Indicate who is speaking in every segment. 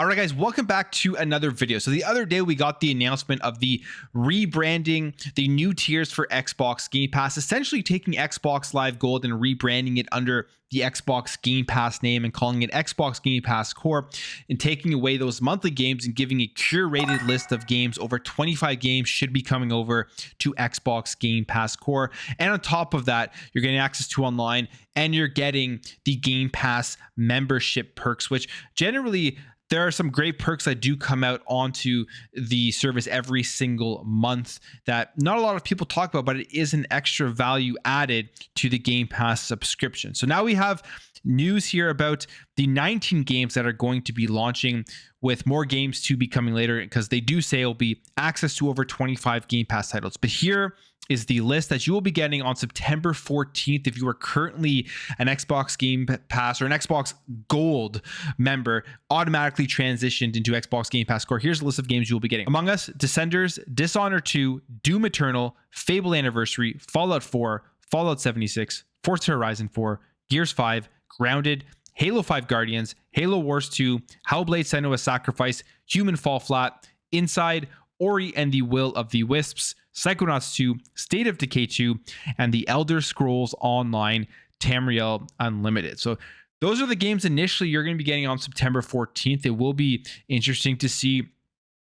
Speaker 1: right, guys, welcome back to another video. So the other day we got the announcement of the rebranding, the new tiers for Xbox Game Pass, essentially taking Xbox Live Gold and rebranding it under the Xbox Game Pass name and calling it Xbox Game Pass Core, and taking away those monthly games and giving a curated list of games. Over 25 games should be coming over to Xbox Game Pass Core. And on top of that, you're getting access to online and you're getting the Game Pass membership perks, which generally there are some great perks that do come out onto the service every single month that not a lot of people talk about, but it is an extra value added to the Game Pass subscription. So now we have news here about the 19 games that are going to be launching, with more games to be coming later, because they do say it'll be access to over 25 Game Pass titles. But here is the list that you will be getting on September 14th if you are currently an Xbox Game Pass or an Xbox Gold member, automatically transitioned into Xbox Game Pass Core. Here's a list of games you will be getting: Among Us, Descenders, Dishonored 2, Doom Eternal, Fable Anniversary, Fallout 4, Fallout 76, Forza Horizon 4, Gears 5, Grounded, Halo 5 Guardians, Halo Wars 2, Hellblade: Senua's Sacrifice, Human Fall Flat, Inside, Ori and the Will of the Wisps, Psychonauts 2, State of Decay 2, and the Elder Scrolls Online Tamriel Unlimited. So those are the games initially you're going to be getting on September 14th. It will be interesting to see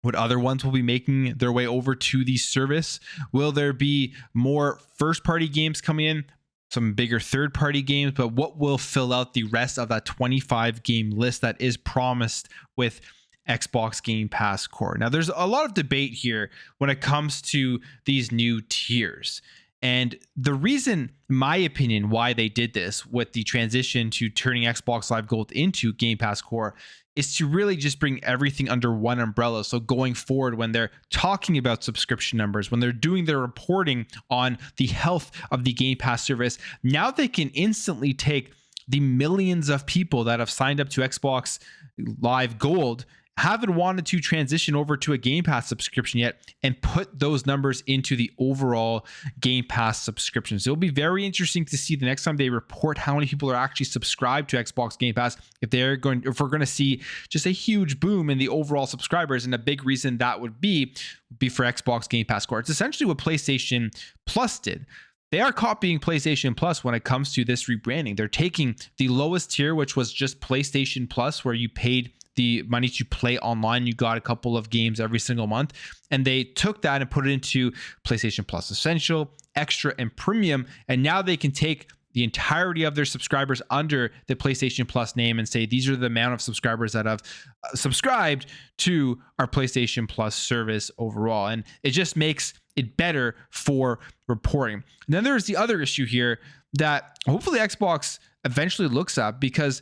Speaker 1: what other ones will be making their way over to the service. Will there be more first-party games coming in? Some bigger third-party games, but what will fill out the rest of that 25 game list that is promised with Xbox Game Pass Core? Now, there's a lot of debate here when it comes to these new tiers. And the reason, in my opinion, why they did this with the transition to turning Xbox Live Gold into Game Pass Core is to really just bring everything under one umbrella. So going forward, when they're talking about subscription numbers, when they're doing their reporting on the health of the Game Pass service, now they can instantly take the millions of people that have signed up to Xbox Live Gold, haven't wanted to transition over to a Game Pass subscription yet, and put those numbers into the overall Game Pass subscriptions. It'll be very interesting to see the next time they report how many people are actually subscribed to Xbox Game Pass, if we're going to see just a huge boom in the overall subscribers. And a big reason that would be for Xbox Game Pass Core. It's essentially what PlayStation Plus did. They are copying PlayStation Plus when it comes to this rebranding. They're taking the lowest tier, which was just PlayStation Plus, where you paid the money to play online. You got a couple of games every single month, and they took that and put it into PlayStation Plus Essential, Extra, and Premium. And now they can take the entirety of their subscribers under the PlayStation Plus name and say, these are the amount of subscribers that have subscribed to our PlayStation Plus service overall. And it just makes it better for reporting. And then there's the other issue here that hopefully Xbox eventually looks at, because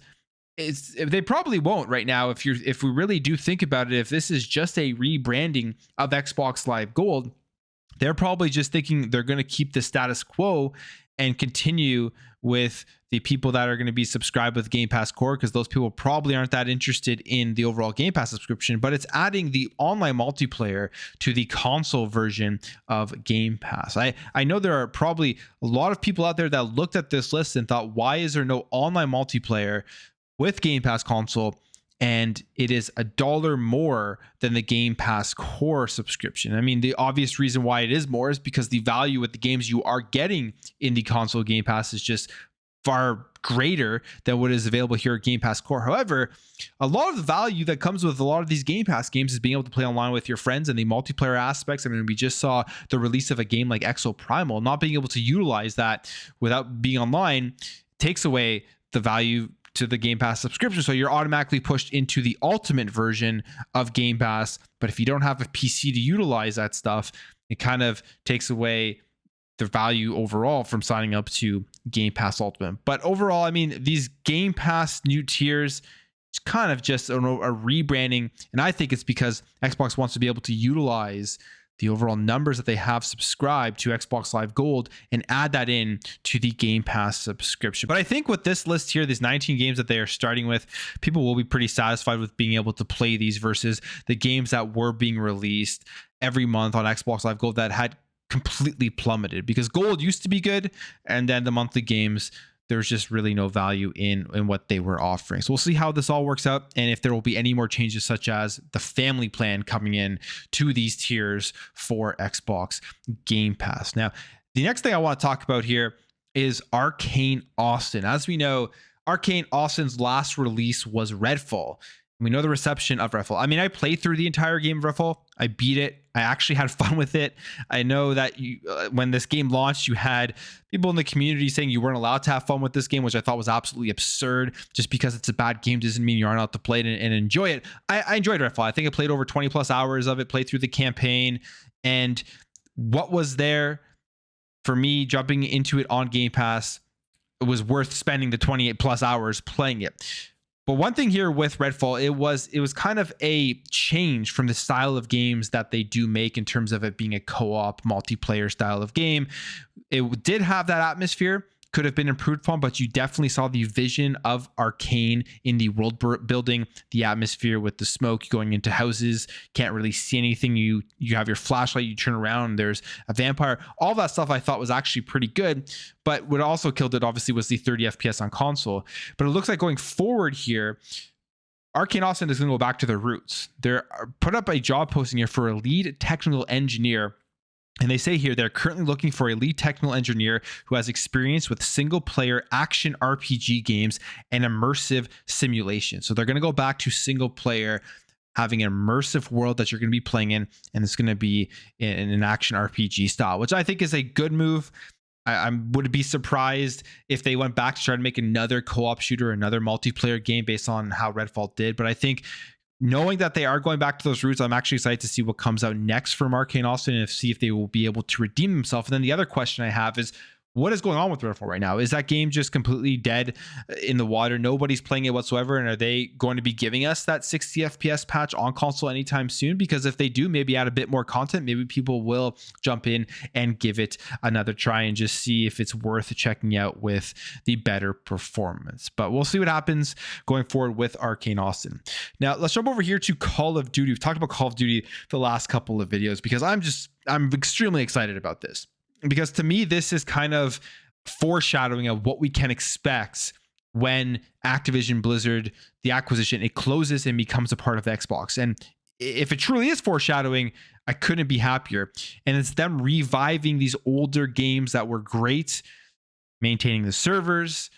Speaker 1: they probably won't right now. If we really do think about it, if this is just a rebranding of Xbox Live Gold, they're probably just thinking they're going to keep the status quo and continue with the people that are going to be subscribed with Game Pass Core, because those people probably aren't that interested in the overall Game Pass subscription. But it's adding the online multiplayer to the console version of Game Pass. I know there are probably a lot of people out there that looked at this list and thought, why is there no online multiplayer with Game Pass console? And it is $1 more than the Game Pass Core subscription. I mean, the obvious reason why it is more is because the value with the games you are getting in the console Game Pass is just far greater than what is available here at Game Pass Core. However, a lot of the value that comes with a lot of these Game Pass games is being able to play online with your friends, and the multiplayer aspects. I mean, we just saw the release of a game like Exo Primal. Not being able to utilize that without being online takes away the value to the Game Pass subscription. So you're automatically pushed into the ultimate version of Game Pass. But if you don't have a PC to utilize that stuff, it kind of takes away the value overall from signing up to Game Pass Ultimate. But overall, I mean, these Game Pass new tiers, it's kind of just a rebranding. And I think it's because Xbox wants to be able to utilize the overall numbers that they have subscribed to Xbox Live Gold and add that in to the Game Pass subscription. But I think with this list here, these 19 games that they are starting with, people will be pretty satisfied with being able to play these versus the games that were being released every month on Xbox Live Gold that had completely plummeted, because Gold used to be good, and then the monthly games there's just really no value in what they were offering. So we'll see how this all works out, and if there will be any more changes, such as the family plan coming in to these tiers for Xbox Game Pass. Now, the next thing I want to talk about here is Arkane Austin. As we know, Arkane Austin's last release was Redfall. We know the reception of Redfall. I mean, I played through the entire game of Redfall. I beat it. I actually had fun with it. I know that when this game launched, you had people in the community saying you weren't allowed to have fun with this game, which I thought was absolutely absurd. Just because it's a bad game doesn't mean you aren't allowed to play it and enjoy it. I enjoyed Redfall. I think I played over 20 plus hours of it, played through the campaign. And what was there for me jumping into it on Game Pass, it was worth spending the 28 plus hours playing it. But one thing here with Redfall, it was kind of a change from the style of games that they do make in terms of it being a co-op multiplayer style of game. It did have that atmosphere, could have been improved upon, but you definitely saw the vision of Arkane in the world building, the atmosphere with the smoke going into houses, can't really see anything. You have your flashlight, you turn around, there's a vampire. All that stuff I thought was actually pretty good, but what also killed it obviously was the 30 FPS on console. But it looks like going forward here, Arkane Austin is going to go back to their roots. They're put up a job posting here for a lead technical engineer. And they say here they're currently looking for a lead technical engineer who has experience with single player action RPG games and immersive simulation. So they're going to go back to single player, having an immersive world that you're going to be playing in, and it's going to be in an action RPG style, which I think is a good move. I would be surprised if they went back to try to make another co-op shooter, another multiplayer game based on how Redfall did. But I think knowing that they are going back to those roots, I'm actually excited to see what comes out next from Arkane Austin and see if they will be able to redeem themselves. And then the other question I have is, what is going on with Redfall right now? Is that game just completely dead in the water? Nobody's playing it whatsoever. And are they going to be giving us that 60 FPS patch on console anytime soon? Because if they do, maybe add a bit more content, maybe people will jump in and give it another try and just see if it's worth checking out with the better performance. But we'll see what happens going forward with Arkane Austin. Now, let's jump over here to Call of Duty. We've talked about Call of Duty the last couple of videos because I'm extremely excited about this. Because to me, this is kind of foreshadowing of what we can expect when Activision Blizzard, the acquisition, it closes and becomes a part of the Xbox. And if it truly is foreshadowing, I couldn't be happier. And it's them reviving these older games that were great, maintaining the servers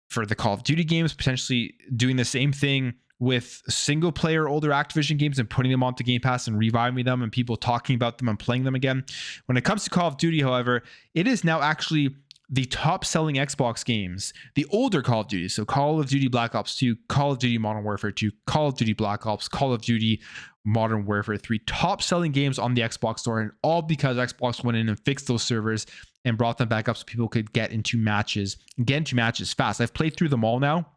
Speaker 1: for the Call of Duty games, potentially doing the same thing with single player older Activision games and putting them onto Game Pass and reviving them and people talking about them and playing them again. When it comes to Call of Duty, however, it is now actually the top selling Xbox games, the older Call of Duty. So Call of Duty Black Ops 2, Call of Duty Modern Warfare 2, Call of Duty Black Ops, Call of Duty Modern Warfare 3, top selling games on the Xbox store, and all because Xbox went in and fixed those servers and brought them back up so people could get into matches fast. I've played through them all now.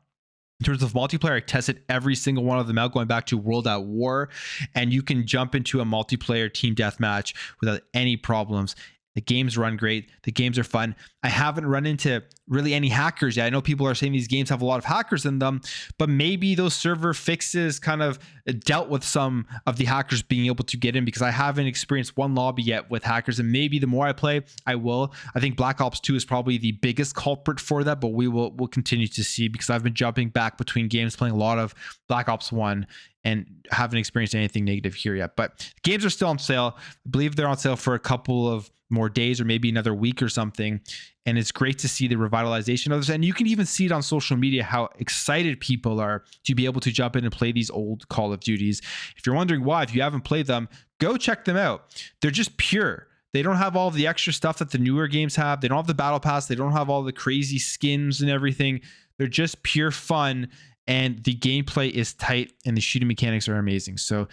Speaker 1: In terms of multiplayer, I tested every single one of them out, going back to World at War, and you can jump into a multiplayer team deathmatch without any problems. The games run great. The games are fun. I haven't run into really any hackers yet. I know people are saying these games have a lot of hackers in them, but maybe those server fixes kind of dealt with some of the hackers being able to get in, because I haven't experienced one lobby yet with hackers, and maybe the more I play, I will. I think Black Ops 2 is probably the biggest culprit for that, but we'll continue to see, because I've been jumping back between games, playing a lot of Black Ops 1 and haven't experienced anything negative here yet. But games are still on sale. I believe they're on sale for a couple of more days or maybe another week or something. And it's great to see the revitalization of this. And you can even see it on social media how excited people are to be able to jump in and play these old Call of Duties. If you're wondering why, if you haven't played them, go check them out. They're just pure. They don't have all of the extra stuff that the newer games have. They don't have the battle pass. They don't have all the crazy skins and everything. They're just pure fun. And the gameplay is tight and the shooting mechanics are amazing. So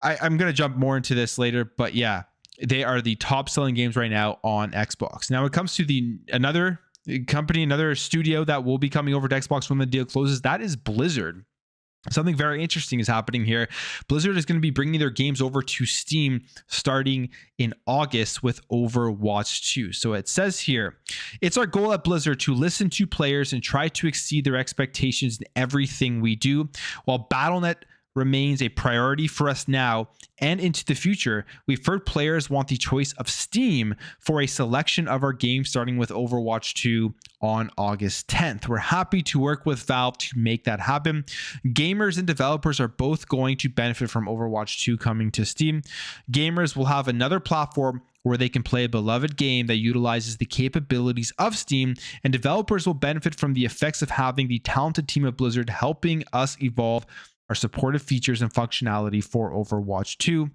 Speaker 1: I'm going to jump more into this later, but yeah, they are the top selling games right now on Xbox. Now, when it comes to another company, another studio that will be coming over to Xbox when the deal closes, that is Blizzard. Something very interesting is happening here. Blizzard is going to be bringing their games over to Steam starting in August with Overwatch 2. So it says here, it's our goal at Blizzard to listen to players and try to exceed their expectations in everything we do. While Battle.net remains a priority for us now and into the future. We've heard players want the choice of Steam for a selection of our games, starting with Overwatch 2 on August 10th. We're happy to work with Valve to make that happen. Gamers and developers are both going to benefit from Overwatch 2 coming to Steam. Gamers will have another platform where they can play a beloved game that utilizes the capabilities of Steam, and developers will benefit from the effects of having the talented team of Blizzard helping us evolve our supportive features and functionality for Overwatch 2.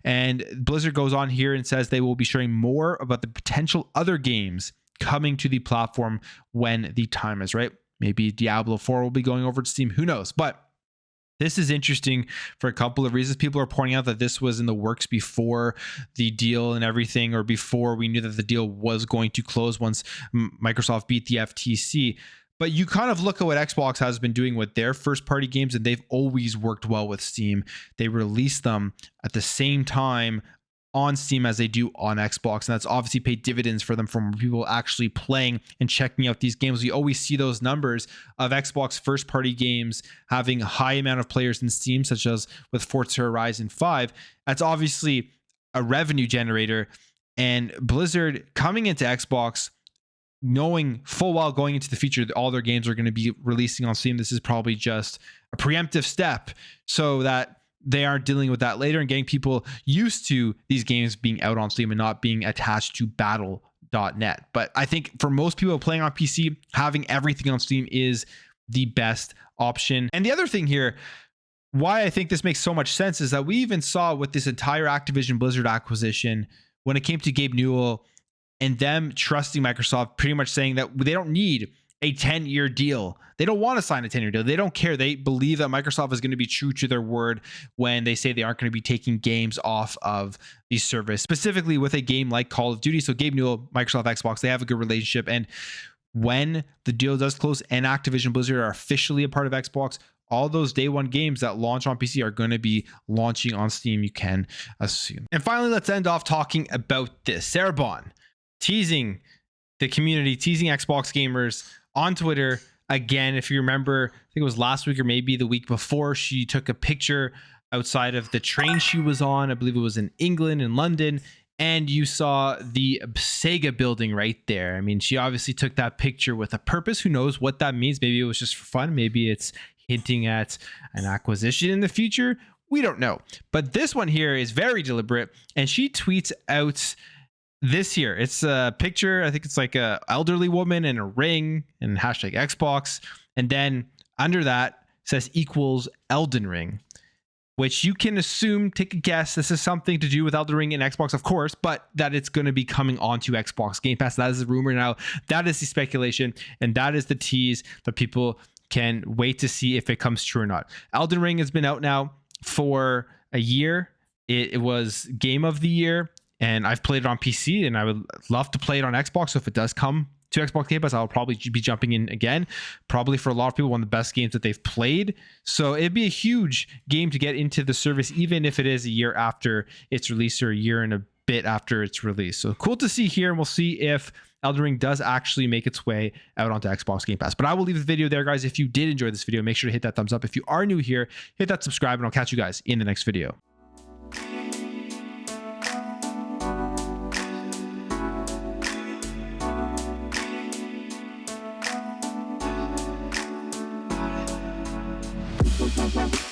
Speaker 1: And Blizzard goes on here and says they will be sharing more about the potential other games coming to the platform when the time is right. Maybe Diablo 4 will be going over to Steam, who knows? But this is interesting for a couple of reasons. People are pointing out that this was in the works before the deal and everything, or before we knew that the deal was going to close once Microsoft beat the FTC. But you kind of look at what Xbox has been doing with their first party games, and they've always worked well with Steam. They release them at the same time on Steam as they do on Xbox, and that's obviously paid dividends for them from people actually playing and checking out these games. We always see those numbers of Xbox first party games having a high amount of players in Steam, such as with Forza Horizon 5. That's obviously a revenue generator, and Blizzard coming into Xbox, knowing full well going into the future that all their games are going to be releasing on Steam, this is probably just a preemptive step so that they aren't dealing with that later and getting people used to these games being out on Steam and not being attached to battle.net. But I think for most people playing on PC, having everything on Steam is the best option. And the other thing here, why I think this makes so much sense, is that we even saw with this entire Activision Blizzard acquisition, when it came to Gabe Newell and them trusting Microsoft, pretty much saying that they don't need a 10-year deal. They don't want to sign a 10-year deal. They don't care. They believe that Microsoft is going to be true to their word when they say they aren't going to be taking games off of the service, specifically with a game like Call of Duty. So Gabe Newell, Microsoft, Xbox, they have a good relationship. And when the deal does close and Activision Blizzard are officially a part of Xbox, all those day one games that launch on PC are going to be launching on Steam, you can assume. And finally, let's end off talking about this. Sarah Bond teasing the community, teasing Xbox gamers on Twitter again. If you remember, I think it was last week or maybe the week before, she took a picture outside of the train she was on. I believe it was in England, in London, and you saw the Sega building right there. I mean, she obviously took that picture with a purpose. Who knows what that means? Maybe it was just for fun. Maybe it's hinting at an acquisition in the future. We don't know. But this one here is very deliberate, and she tweets out this here. It's a picture. I think it's like a elderly woman in a ring and hashtag Xbox. And then under that says equals Elden Ring, which you can assume, take a guess, this is something to do with Elden Ring and Xbox, of course, but that it's going to be coming onto Xbox Game Pass. That is the rumor now. That is the speculation. And that is the tease that people can wait to see if it comes true or not. Elden Ring has been out now for a year. It was Game of the Year. And I've played it on PC, and I would love to play it on Xbox. So if it does come to Xbox Game Pass, I'll probably be jumping in again. Probably for a lot of people, one of the best games that they've played. So it'd be a huge game to get into the service, even if it is a year after its release or a year and a bit after its release. So cool to see here, and we'll see if Elden Ring does actually make its way out onto Xbox Game Pass. But I will leave the video there, guys. If you did enjoy this video, make sure to hit that thumbs up. If you are new here, hit that subscribe, and I'll catch you guys in the next video. Bye.